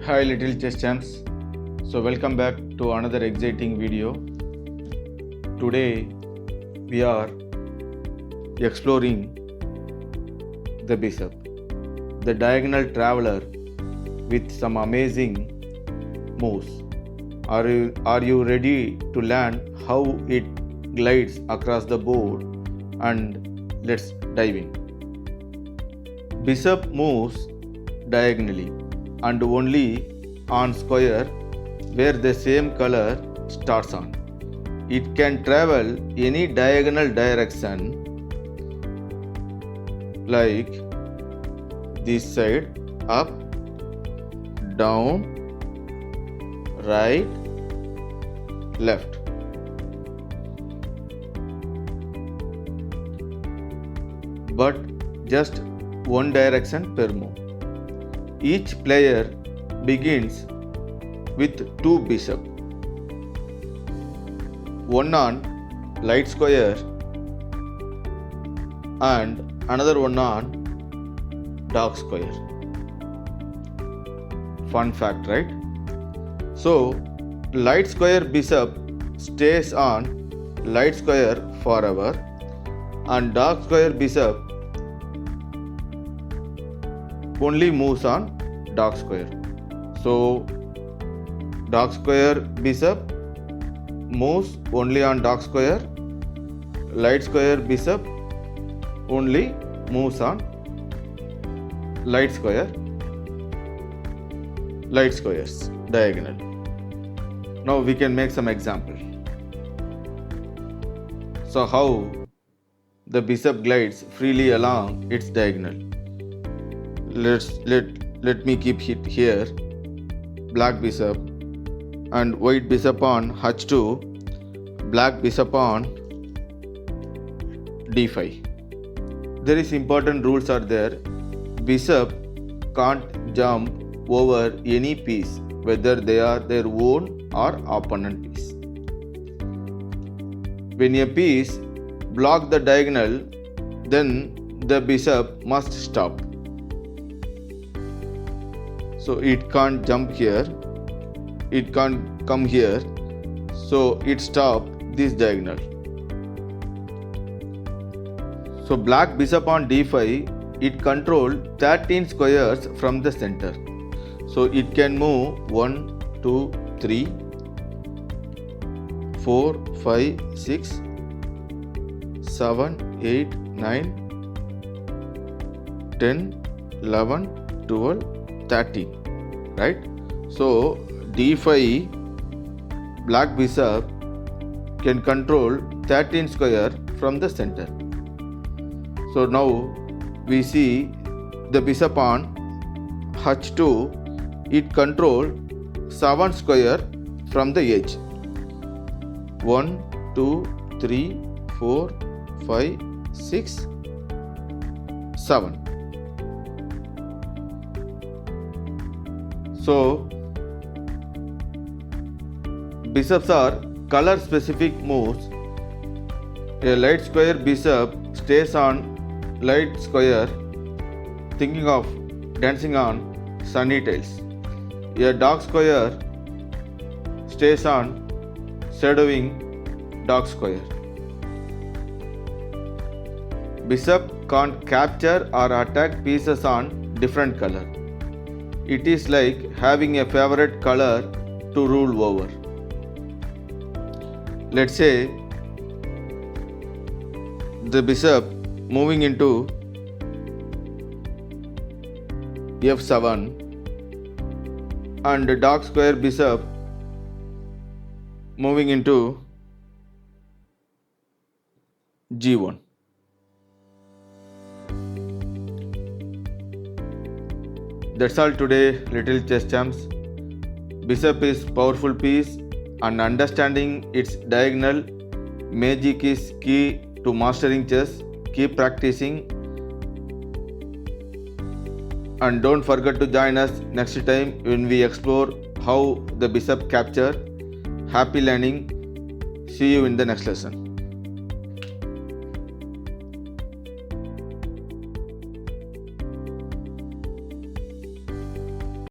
Hi little chess champs. So welcome back to another exciting video. Today we are exploring the bishop, the diagonal traveler with some amazing moves. Are you ready to learn how it glides across the board? And let's dive in. Bishop moves diagonally and only on square where the same color starts on. It can travel any diagonal direction like this side, up, down, right, left. But just one direction per move. Each player begins with two bishops, one on light square and another one on dark square. Fun fact, right? So, light square bishop stays on light square forever and dark square bishop only moves on dark square. So dark square bishop moves only on dark square, light square bishop only moves on light squares diagonal. Now we can make some example. So how the bishop glides freely along its diagonal. Let me keep it here. Black bishop and white bishop on h2, black bishop on d5. There is important rules are there. Bishop can't jump over any piece, whether they are their own or opponent piece. When a piece blocks the diagonal, then the bishop must stop. So it can't jump here, it can't come here, so it stops this diagonal. So black bishop on d5, it controls 13 squares from the center. So it can move 1, 2, 3, 4, 5, 6, 7, 8, 9, 10, 11, 12, 13. Right? So d5 black bishop can control 13 square from the center. So now we see the bishop on h2, it control 7 square from the edge. 1, 2, 3, 4, 5, 6, 7. So bishops are color specific moves. A light square bishop stays on light square thinking of dancing on sunny tiles. A dark square stays on shadowing dark square. Bishop can't capture or attack pieces on different color. It is like having a favorite color to rule over. Let's say the bishop moving into f7 and the dark square bishop moving into g1. That's all today, little chess champs. Bishop is powerful piece and understanding its diagonal magic is key to mastering chess. Keep practicing and don't forget to join us next time when we explore how the bishop capture. Happy learning. See you in the next lesson.